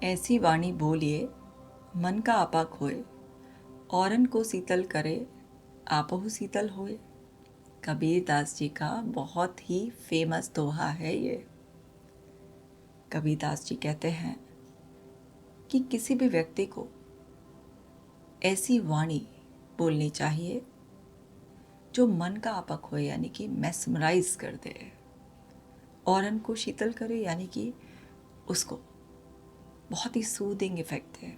ऐसी वाणी बोलिए मन का आपा खोए, औरन को शीतल करे आपहु शीतल होए। कबीर दास जी का बहुत ही फेमस दोहा है ये। कबीर दास जी कहते हैं कि किसी भी व्यक्ति को ऐसी वाणी बोलनी चाहिए जो मन का आपा खोए, यानी कि मैस्मराइज कर दे, औरन को शीतल करे, यानी कि उसको बहुत ही सूदिंग इफेक्ट है,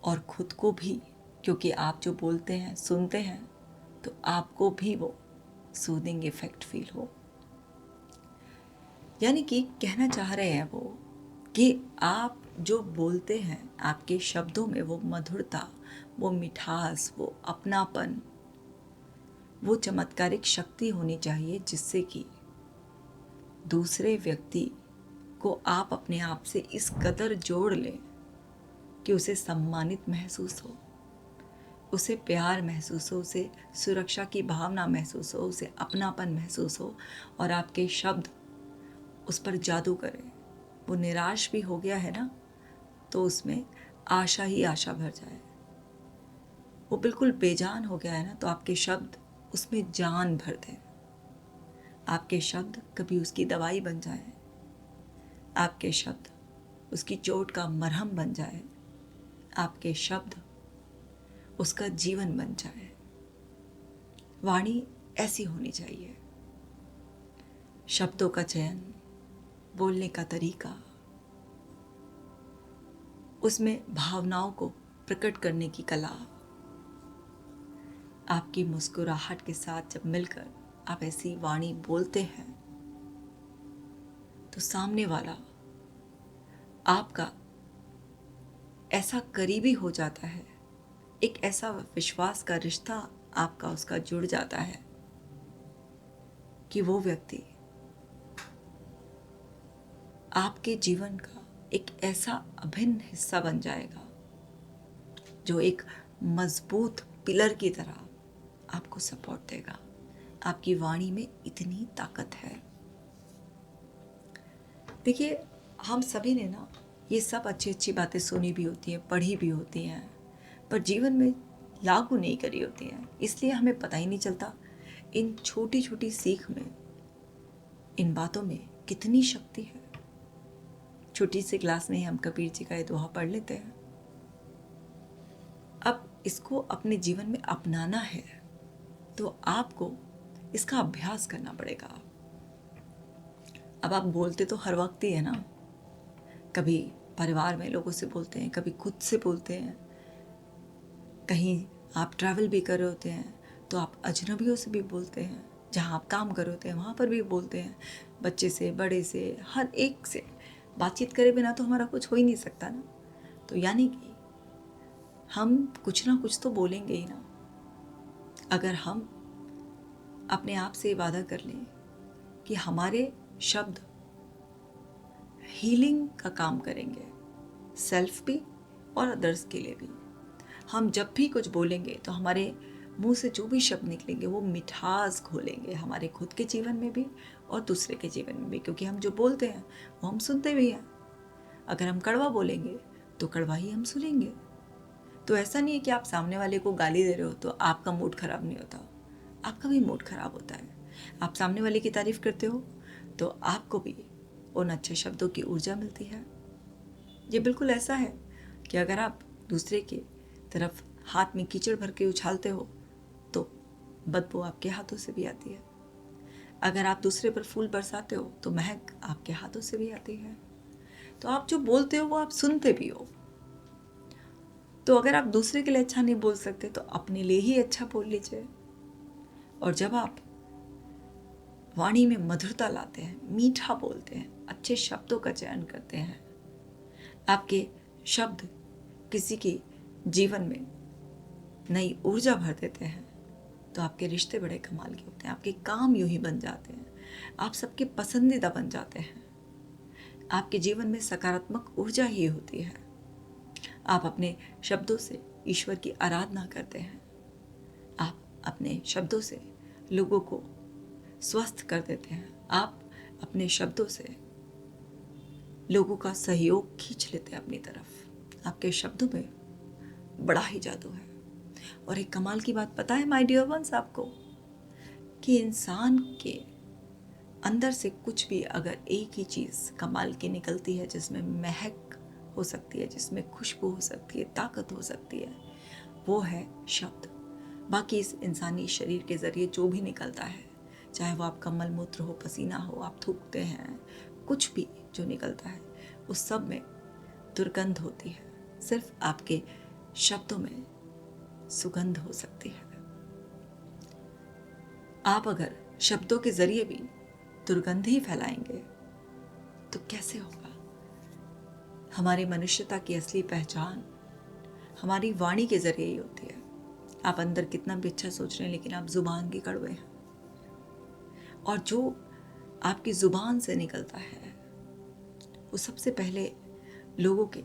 और खुद को भी, क्योंकि आप जो बोलते हैं सुनते हैं तो आपको भी वो सूदिंग इफेक्ट फील हो। यानी कि कहना चाह रहे हैं वो कि आप जो बोलते हैं, आपके शब्दों में वो मधुरता, वो मिठास, वो अपनापन, वो चमत्कारिक शक्ति होनी चाहिए जिससे कि दूसरे व्यक्ति को आप अपने आप से इस कदर जोड़ लें कि उसे सम्मानित महसूस हो, उसे प्यार महसूस हो, उसे सुरक्षा की भावना महसूस हो, उसे अपनापन महसूस हो, और आपके शब्द उस पर जादू करें। वो निराश भी हो गया है ना, तो उसमें आशा ही आशा भर जाए। वो बिल्कुल बेजान हो गया है ना, तो आपके शब्द उसमें जान भर दें। आपके शब्द कभी उसकी दवाई बन जाए, आपके शब्द उसकी चोट का मरहम बन जाए, आपके शब्द उसका जीवन बन जाए। वाणी ऐसी होनी चाहिए। शब्दों का चयन, बोलने का तरीका, उसमें भावनाओं को प्रकट करने की कला। आपकी मुस्कुराहट के साथ जब मिलकर आप ऐसी वाणी बोलते हैं तो सामने वाला आपका ऐसा करीबी हो जाता है, एक ऐसा विश्वास का रिश्ता आपका उसका जुड़ जाता है कि वो व्यक्ति आपके जीवन का एक ऐसा अभिन्न हिस्सा बन जाएगा जो एक मजबूत पिलर की तरह आपको सपोर्ट देगा। आपकी वाणी में इतनी ताकत है। देखिए, हम सभी ने ना ये सब अच्छी अच्छी बातें सुनी भी होती हैं, पढ़ी भी होती हैं, पर जीवन में लागू नहीं करी होती हैं, इसलिए हमें पता ही नहीं चलता इन छोटी छोटी सीख में, इन बातों में कितनी शक्ति है। छोटी सी क्लास में ही हम कबीर जी का ये दोहा पढ़ लेते हैं। अब इसको अपने जीवन में अपनाना है तो आपको इसका अभ्यास करना पड़ेगा। अब आप बोलते तो हर वक्त ही है ना, कभी परिवार में लोगों से बोलते हैं, कभी खुद से बोलते हैं, कहीं आप ट्रैवल भी कर रहे होते हैं तो आप अजनबियों से भी बोलते हैं, जहाँ आप काम कर रहे होते हैं वहाँ पर भी बोलते हैं, बच्चे से, बड़े से, हर एक से बातचीत करे बिना तो हमारा कुछ हो ही नहीं सकता ना। तो यानी कि हम कुछ ना कुछ तो बोलेंगे ही ना। अगर हम अपने आप से वादा कर लें कि हमारे शब्द हीलिंग का काम करेंगे, सेल्फ भी और अदर्स के लिए भी। हम जब भी कुछ बोलेंगे तो हमारे मुंह से जो भी शब्द निकलेंगे वो मिठास घोलेंगे हमारे खुद के जीवन में भी और दूसरे के जीवन में भी, क्योंकि हम जो बोलते हैं वो हम सुनते भी हैं। अगर हम कड़वा बोलेंगे तो कड़वा ही हम सुनेंगे। तो ऐसा नहीं है कि आप सामने वाले को गाली दे रहे हो तो आपका मूड खराब नहीं होता, आपका भी मूड खराब होता है। आप सामने वाले की तारीफ करते हो तो आपको भी उन अच्छे शब्दों की ऊर्जा मिलती है। ये बिल्कुल ऐसा है कि अगर आप दूसरे की तरफ हाथ में कीचड़ भर के उछालते हो तो बदबू आपके हाथों से भी आती है। अगर आप दूसरे पर फूल बरसाते हो तो महक आपके हाथों से भी आती है। तो आप जो बोलते हो वो आप सुनते भी हो। तो अगर आप दूसरे के लिए अच्छा नहीं बोल सकते तो अपने लिए ही अच्छा बोल लीजिए। और जब आप वाणी में मधुरता लाते हैं, मीठा बोलते हैं, अच्छे शब्दों का चयन करते हैं, आपके शब्द किसी के जीवन में नई ऊर्जा भर देते हैं, तो आपके रिश्ते बड़े कमाल के होते हैं, आपके काम यूं ही बन जाते हैं, आप सबके पसंदीदा बन जाते हैं, आपके जीवन में सकारात्मक ऊर्जा ही होती है। आप अपने शब्दों से ईश्वर की आराधना करते हैं, आप अपने शब्दों से लोगों को स्वस्थ कर देते हैं, आप अपने शब्दों से लोगों का सहयोग खींच लेते हैं अपनी तरफ। आपके शब्दों में बड़ा ही जादू है। और एक कमाल की बात पता है माय डियर वंस आपको, कि इंसान के अंदर से कुछ भी अगर एक ही चीज़ कमाल की निकलती है, जिसमें महक हो सकती है, जिसमें खुशबू हो सकती है, ताकत हो सकती है, वो है शब्द। बाकी इस इंसानी शरीर के ज़रिए जो भी निकलता है, चाहे वो आपका मलमूत्र हो, पसीना हो, आप थूकते हैं, कुछ भी जो निकलता है, उस सब में दुर्गंध होती है। सिर्फ आपके शब्दों में सुगंध हो सकती है। आप अगर शब्दों के ज़रिए भी दुर्गंध ही फैलाएंगे तो कैसे होगा? हमारी मनुष्यता की असली पहचान हमारी वाणी के ज़रिए ही होती है। आप अंदर कितना भी अच्छा सोच रहे हैं, लेकिन आप ज़ुबान के कड़वे हैं। और जो आपकी ज़ुबान से निकलता है वो सबसे पहले लोगों के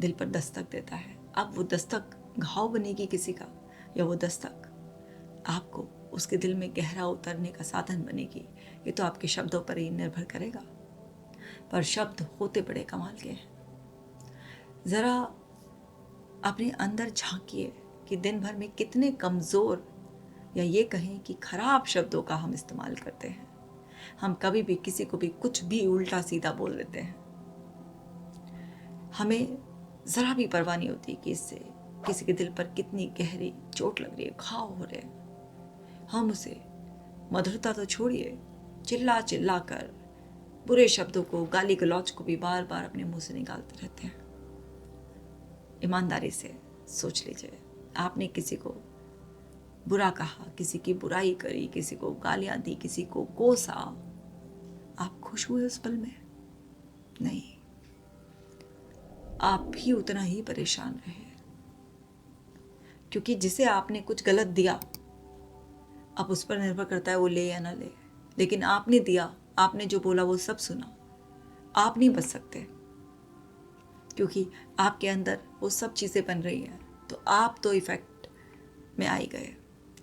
दिल पर दस्तक देता है। अब वो दस्तक घाव बनेगी किसी का, या वो दस्तक आपको उसके दिल में गहरा उतरने का साधन बनेगी, ये तो आपके शब्दों पर ही निर्भर करेगा। पर शब्द होते बड़े कमाल के हैं। ज़रा अपने अंदर झांकिए कि दिन भर में कितने कमज़ोर, या ये कहें कि खराब शब्दों का हम इस्तेमाल करते हैं। हम कभी भी किसी को भी कुछ भी उल्टा सीधा बोल देते हैं। हमें ज़रा भी परवाह नहीं होती कि इससे किसी के दिल पर कितनी गहरी चोट लग रही है, घाव हो रहे हैं। हम उसे मधुरता तो छोड़िए, चिल्ला चिल्ला कर बुरे शब्दों को, गाली गलौज को भी बार बार अपने मुंह से निकालते रहते हैं। ईमानदारी से सोच लीजिए, आपने किसी को बुरा कहा, किसी की बुराई करी, किसी को गालियां दी, किसी को कोसा, आप खुश हुए उस पल में? नहीं, आप भी उतना ही परेशान रहे। क्योंकि जिसे आपने कुछ गलत दिया, अब उस पर निर्भर करता है वो ले या ना ले। लेकिन आपने दिया, आपने जो बोला वो सब सुना। आप नहीं बच सकते, क्योंकि आपके अंदर वो सब चीज़ें बन रही हैं। तो आप तो इफेक्ट में आ ही गए।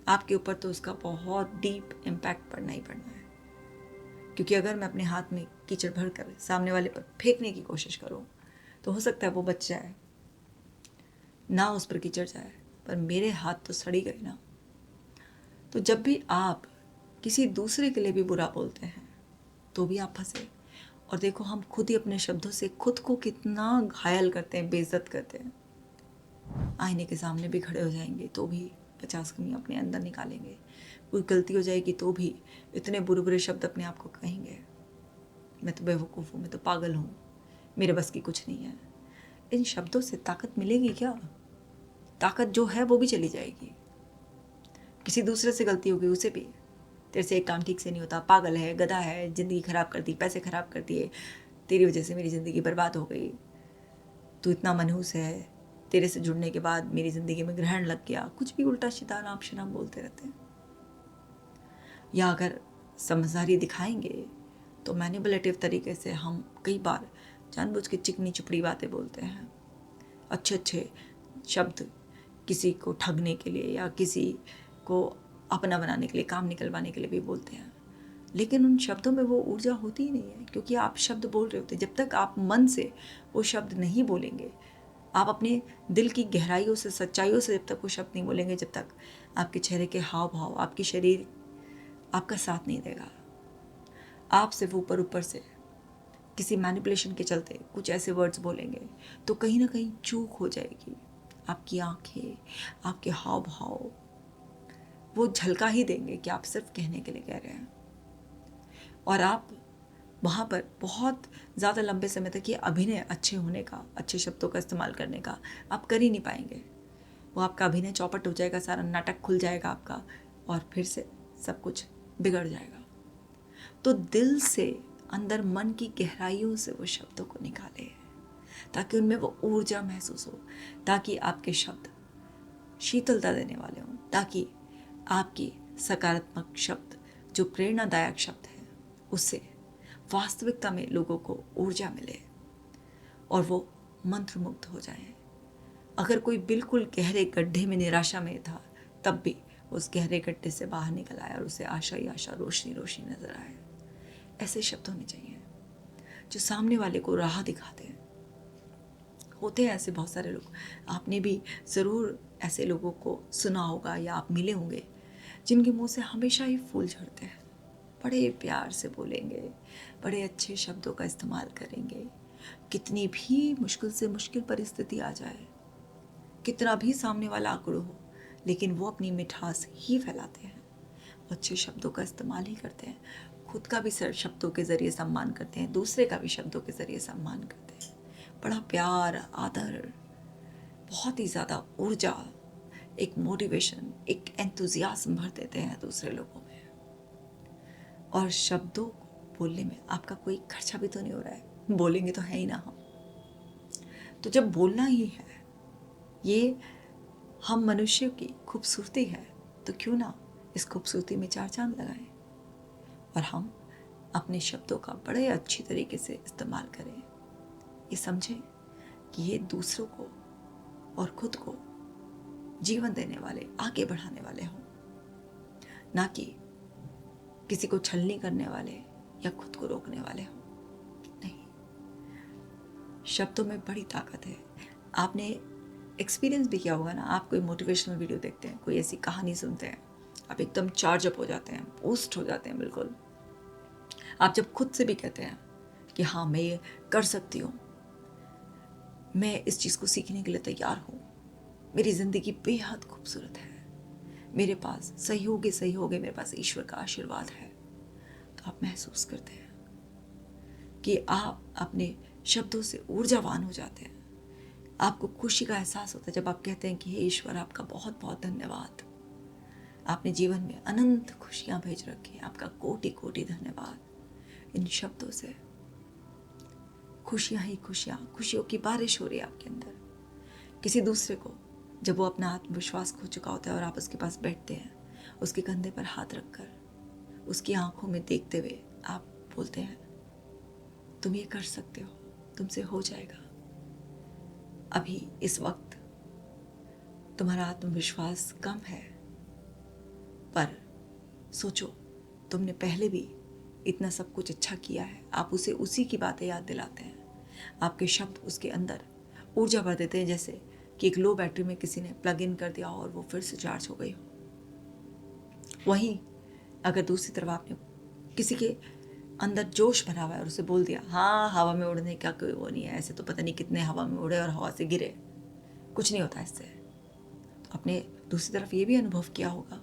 आपके ऊपर तो उसका बहुत डीप इम्पैक्ट पड़ना ही पड़ना है। क्योंकि अगर मैं अपने हाथ में कीचड़ भर कर सामने वाले पर फेंकने की कोशिश करूं, तो हो सकता है वो बच जाए, ना उस पर कीचड़ जाए, पर मेरे हाथ तो सड़ी गए ना। तो जब भी आप किसी दूसरे के लिए भी बुरा बोलते हैं, तो भी आप फंसे। और देखो, हम खुद ही अपने शब्दों से खुद को कितना घायल करते हैं, बेइज्जत करते हैं। आईने के सामने भी खड़े हो जाएंगे तो भी 50 कमियां अपने अंदर निकालेंगे। कोई गलती हो जाएगी तो भी इतने बुरे बुरे शब्द अपने आप को कहेंगे, मैं तो बेवकूफ़ हूँ, मैं तो पागल हूँ, मेरे बस की कुछ नहीं है। इन शब्दों से ताकत मिलेगी क्या? ताकत जो है वो भी चली जाएगी। किसी दूसरे से गलती होगी, उसे भी, तेरे से एक काम ठीक से नहीं होता, पागल है, गधा है, ज़िंदगी ख़राब कर दी, पैसे ख़राब कर दिए, तेरी वजह से मेरी ज़िंदगी बर्बाद हो गई, तू इतना मनहूस है, तेरे से जुड़ने के बाद मेरी ज़िंदगी में ग्रहण लग गया। कुछ भी उल्टा सीधा नाम शनाम बोलते रहते हैं। या अगर समझदारी दिखाएंगे तो मैनिपुलेटिव तरीके से हम कई बार जानबूझ के चिकनी चुपड़ी बातें बोलते हैं, अच्छे अच्छे शब्द किसी को ठगने के लिए या किसी को अपना बनाने के लिए, काम निकलवाने के लिए भी बोलते हैं। लेकिन उन शब्दों में वो ऊर्जा होती ही नहीं है, क्योंकि आप शब्द बोल रहे होते। जब तक आप मन से वो शब्द नहीं बोलेंगे, आप अपने दिल की गहराइयों से, सच्चाइयों से जब तक वो शब्द नहीं बोलेंगे, जब तक आपके चेहरे के हाव भाव, आपकी शरीर आपका साथ नहीं देगा। आप सिर्फ ऊपर ऊपर से किसी मैनिपुलेशन के चलते कुछ ऐसे वर्ड्स बोलेंगे तो कहीं ना कहीं चूक हो जाएगी। आपकी आंखें, आपके हाव भाव वो झलका ही देंगे कि आप सिर्फ कहने के लिए कह रहे हैं। और आप वहाँ पर बहुत ज़्यादा लंबे समय तक ये अभिनय अच्छे होने का, अच्छे शब्दों का इस्तेमाल करने का आप कर ही नहीं पाएंगे। वो आपका अभिनय चौपट हो जाएगा, सारा नाटक खुल जाएगा आपका, और फिर से सब कुछ बिगड़ जाएगा। तो दिल से, अंदर मन की गहराइयों से वो शब्दों को निकाले, ताकि उनमें वो ऊर्जा महसूस हो, ताकि आपके शब्द शीतलता देने वाले हों, ताकि आपकी सकारात्मक शब्द, जो प्रेरणादायक शब्द है, उससे वास्तविकता में लोगों को ऊर्जा मिले और वो मंत्रमुग्ध हो जाए। अगर कोई बिल्कुल गहरे गड्ढे में, निराशा में था, तब भी उस गहरे गड्ढे से बाहर निकल आए और उसे आशा ही आशा, रोशनी रोशनी नजर आए। ऐसे शब्द होने चाहिए। जो सामने वाले को राह दिखाते हैं। होते हैं ऐसे बहुत सारे लोग, आपने भी ज़रूर ऐसे लोगों को सुना होगा या आप मिले होंगे जिनके मुंह से हमेशा ही फूल झड़ते हैं। बड़े प्यार से बोलेंगे, बड़े अच्छे शब्दों का इस्तेमाल करेंगे, कितनी भी मुश्किल से मुश्किल परिस्थिति आ जाए, कितना भी सामने वाला आकड़ हो, लेकिन वो अपनी मिठास ही फैलाते हैं, अच्छे शब्दों का इस्तेमाल ही करते हैं, खुद का भी शब्दों के ज़रिए सम्मान करते हैं, दूसरे का भी शब्दों के ज़रिए सम्मान करते हैं। बड़ा प्यार, आदर, बहुत ही ज़्यादा ऊर्जा, एक मोटिवेशन, एक एंथुजियाज्म भर देते हैं दूसरे लोगों में। और शब्दों को बोलने में आपका कोई खर्चा भी तो नहीं हो रहा है, बोलेंगे तो है ही ना हम। तो जब बोलना ही है, ये हम मनुष्य की खूबसूरती है, तो क्यों ना इस खूबसूरती में चार चांद लगाएं और हम अपने शब्दों का बड़े अच्छी तरीके से इस्तेमाल करें। ये समझें कि ये दूसरों को और खुद को जीवन देने वाले, आगे बढ़ाने वाले हों, ना कि किसी को छलनी करने वाले या खुद को रोकने वाले हों। नहीं, शब्दों में बड़ी ताकत है। आपने एक्सपीरियंस भी किया होगा ना, आप कोई मोटिवेशनल वीडियो देखते हैं, कोई ऐसी कहानी सुनते हैं, आप एकदम चार्ज अप हो जाते हैं, बूस्ट हो जाते हैं बिल्कुल। आप जब खुद से भी कहते हैं कि हाँ मैं ये कर सकती हूँ, मैं इस चीज़ को सीखने के लिए तैयार हूँ, मेरी ज़िंदगी बेहद खूबसूरत है, मेरे पास सहयोग है, मेरे पास ईश्वर का आशीर्वाद है, तो आप महसूस करते हैं कि आप अपने शब्दों से ऊर्जावान हो जाते हैं। आपको खुशी का एहसास होता है जब आप कहते हैं कि हे ईश्वर, आपका बहुत बहुत धन्यवाद, आपने जीवन में अनंत खुशियाँ भेज रखी हैं, आपका कोटि कोटि धन्यवाद। इन शब्दों से खुशियाँ ही खुशियाँ, खुशियों की बारिश हो रही है आपके अंदर। किसी दूसरे को जब वो अपना आत्मविश्वास खो चुका होता है और आप उसके पास बैठते हैं, उसके कंधे पर हाथ रखकर, उसकी आंखों में देखते हुए आप बोलते हैं, तुम ये कर सकते हो, तुमसे हो जाएगा। अभी इस वक्त तुम्हारा आत्मविश्वास कम है, पर सोचो तुमने पहले भी इतना सब कुछ अच्छा किया है। आप उसे उसी की बातें याद दिलाते हैं, आपके शब्द उसके अंदर ऊर्जा भर देते हैं, जैसे कि एक लो बैटरी में किसी ने प्लग इन कर दिया और वो फिर से चार्ज हो गई हो। वहीं अगर दूसरी तरफ आपने किसी के अंदर जोश भरा हुआ है और उसे बोल दिया, हाँ हवा में उड़ने का कोई वो नहीं है, ऐसे तो पता नहीं कितने हवा में उड़े और हवा से गिरे, कुछ नहीं होता इससे। तो आपने दूसरी तरफ ये भी अनुभव किया होगा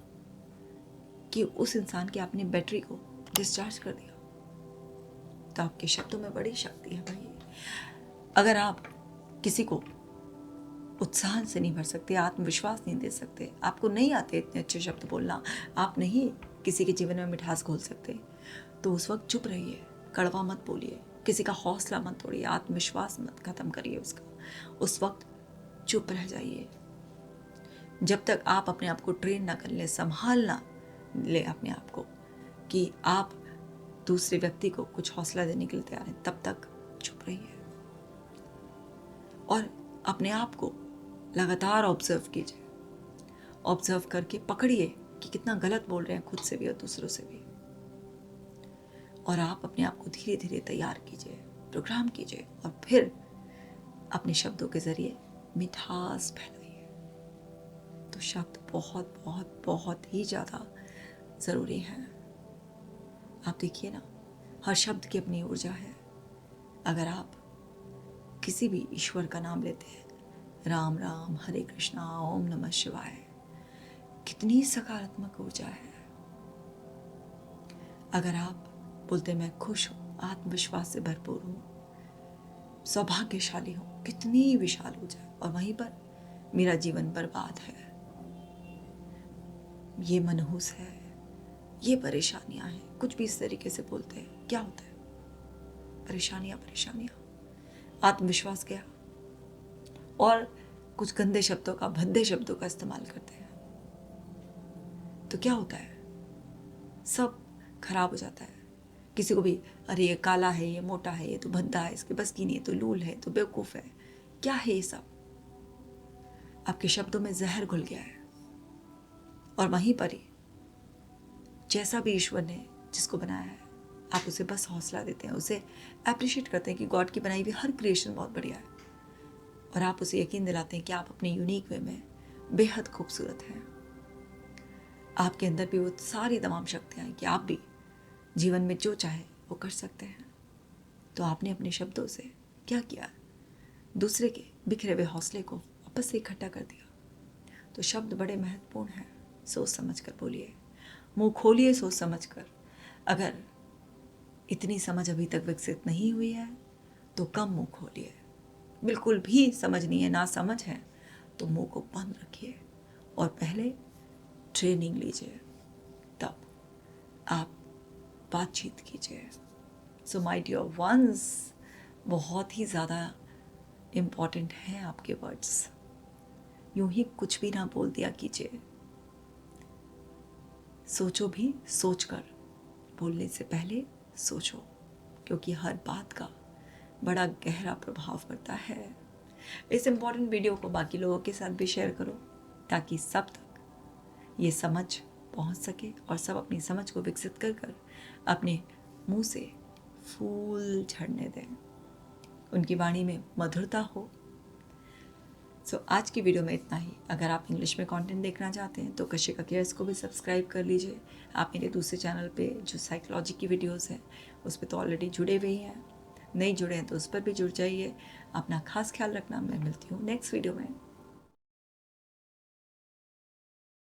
कि उस इंसान की आपने बैटरी को डिस्चार्ज कर दिया। तो आपके शब्दों में बड़ी शक्ति है भाई। अगर आप किसी को उत्साह से नहीं भर सकते, आत्मविश्वास नहीं दे सकते, आपको नहीं आते इतने अच्छे शब्द बोलना, आप नहीं किसी के जीवन में मिठास घोल सकते, तो उस वक्त चुप रहिए, कड़वा मत बोलिए, किसी का हौसला मत तोड़िए, आत्मविश्वास मत खत्म करिए उसका। उस वक्त चुप रह जाइए जब तक आप अपने आप को ट्रेन ना कर ले, संभाल ना ले अपने आप को कि आप दूसरे व्यक्ति को कुछ हौसला देने के लिए तैयार हैं, तब तक चुप रहिए और अपने आप को लगातार ऑब्जर्व कीजिए। ऑब्जर्व करके पकड़िए कि कितना गलत बोल रहे हैं खुद से भी और दूसरों से भी, और आप अपने आप को धीरे धीरे तैयार कीजिए, प्रोग्राम कीजिए और फिर अपने शब्दों के जरिए मिठास फैलाइए। तो शब्द बहुत बहुत बहुत ही ज़्यादा ज़रूरी है। आप देखिए ना, हर शब्द की अपनी ऊर्जा है। अगर आप किसी भी ईश्वर का नाम लेते हैं, राम राम, हरे कृष्णा, ओम नमः शिवाय, कितनी सकारात्मक ऊर्जा है। अगर आप बोलते मैं खुश हूँ, आत्मविश्वास से भरपूर हूँ, सौभाग्यशाली हूँ, कितनी विशाल ऊर्जा, और वहीं पर मेरा जीवन बर्बाद है, ये मनहूस है, ये परेशानियां हैं, कुछ भी इस तरीके से बोलते हैं, क्या होता है? परेशानियां परेशानियां, आत्मविश्वास गया और कुछ गंदे शब्दों का, भद्दे शब्दों का इस्तेमाल करते हैं, तो क्या होता है? सब खराब हो जाता है। किसी को भी, अरे ये काला है, ये मोटा है, ये तो भद्दा है, इसके बस की नहीं है, तो लूल है, तो बेवकूफ़ है, क्या है ये सब? आपके शब्दों में जहर घुल गया है। और वहीं पर ही जैसा भी ईश्वर ने जिसको बनाया है, आप उसे बस हौसला देते हैं, उसे अप्रिशिएट करते हैं कि गॉड की बनाई हुई हर क्रिएशन बहुत बढ़िया है, और आप उसे यकीन दिलाते हैं कि आप अपने यूनिक वे में बेहद खूबसूरत हैं। आपके अंदर भी वो सारी तमाम शक्तियाँ हैं कि आप भी जीवन में जो चाहे वो कर सकते हैं। तो आपने अपने शब्दों से क्या किया? दूसरे के बिखरे हुए हौसले को वापस से इकट्ठा कर दिया। तो शब्द बड़े महत्वपूर्ण हैं, सोच समझ कर बोलिए, मुंह खोलिए सोच समझ कर। अगर इतनी समझ अभी तक विकसित नहीं हुई है तो कम मुंह खोलिए, बिल्कुल भी समझ नहीं है, ना समझ है तो मुंह को बंद रखिए और पहले ट्रेनिंग लीजिए, तब आप बातचीत कीजिए। सो माय डियर वंस, बहुत ही ज़्यादा इम्पॉर्टेंट हैं आपके वर्ड्स। यूं ही कुछ भी ना बोल दिया कीजिए, सोचो भी सोचकर, बोलने से पहले सोचो, क्योंकि हर बात का बड़ा गहरा प्रभाव पड़ता है। इस इम्पॉर्टेंट वीडियो को बाकी लोगों के साथ भी शेयर करो ताकि सब तक ये समझ पहुंच सके और सब अपनी समझ को विकसित कर कर अपने मुंह से फूल झड़ने दें, उनकी वाणी में मधुरता हो। आज की वीडियो में इतना ही। अगर आप इंग्लिश में कंटेंट देखना चाहते हैं तो कशिका केयर्स को भी सब्सक्राइब कर लीजिए। आप मेरे दूसरे चैनल पे जो साइकोलॉजी की वीडियोस हैं उस पर तो ऑलरेडी जुड़े हुए हैं, नहीं जुड़े हैं तो उस पर भी जुड़ जाइए। अपना खास ख्याल रखना। मैं मिलती हूँ नेक्स्ट वीडियो में।